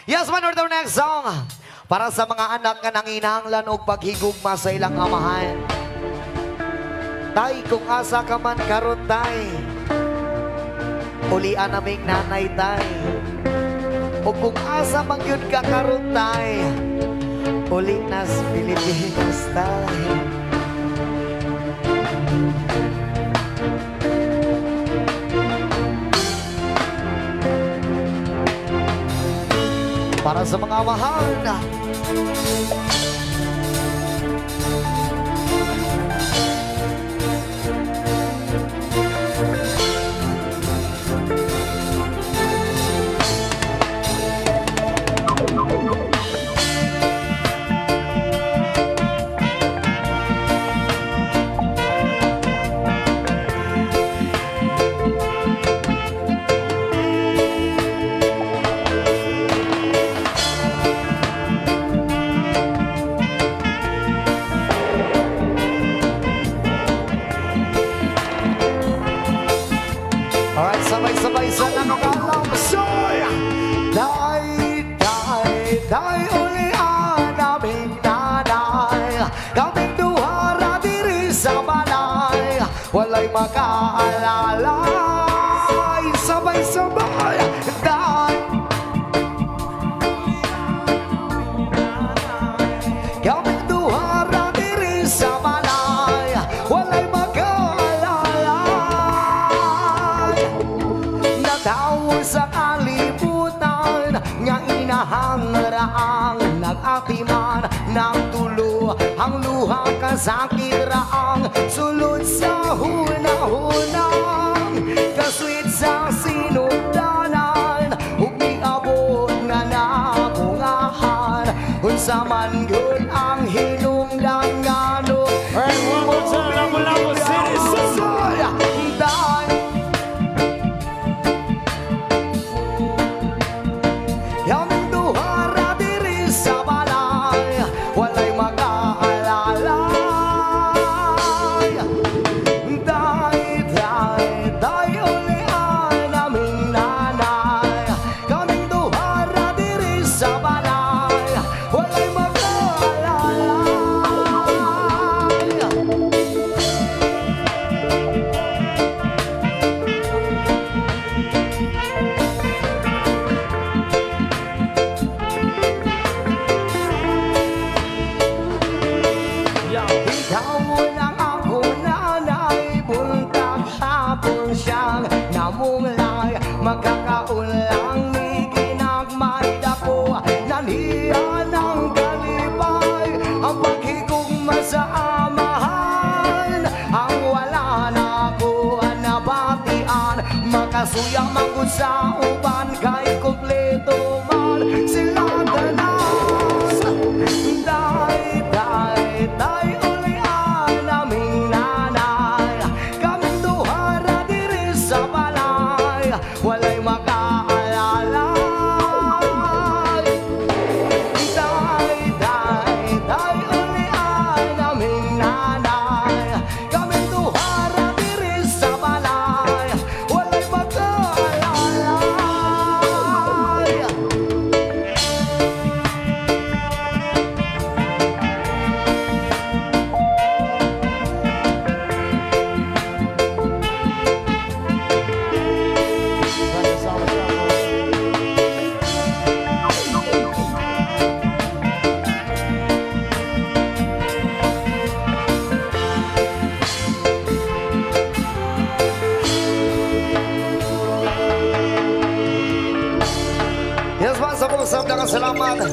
Yes, man, order next song. Para sa mga anak nga nanginahanglan og paghigugma sa ilang amahan. Tay, kung asa ka man karon tay, ulian naming nanay tay. O kung asa man yun ka karon tay, uli nas Pilipinas tay. Para sa mga mahal na sabay-sabay sa nakakalampasoy. Day, ulian naming nanay, kaming duhara diri sa balay, walay makaalalay. Sabay-sabay, day, kaming duhara diri sa balay, walay sa kalibutan nga inahangaraang nag-atiman ng tulo ang luha kasakit raang sulod sa hunahunang kaswit sa sinugdanan ug miabot nga nabungahan unsa man gyud ang hinungdan ngano. Alright, one more time, Lapu-Lapu City. Kaming duhara diri sa balay, walay makaalalay. Day, ulian naming nanay, kaming duhara diri sa balay, walay makaalalay. Ikaw lang ako nanay, buntag hapon siyang namumlay, magkakaulang ni ginagmay dako, nanhiya ng galibay, ang paghigugma sa amahan, ang wala na ako nabatian, makasuyang mangod sa uban, kay kompleto man sila tanan. Day, ulian naming nanay, kaming duhara diri sa balay, walay makaalalay. Day, ulian naming nanay, kaming duhara diri sa balay, walay makaalalay. Yes, mga sabong salamat.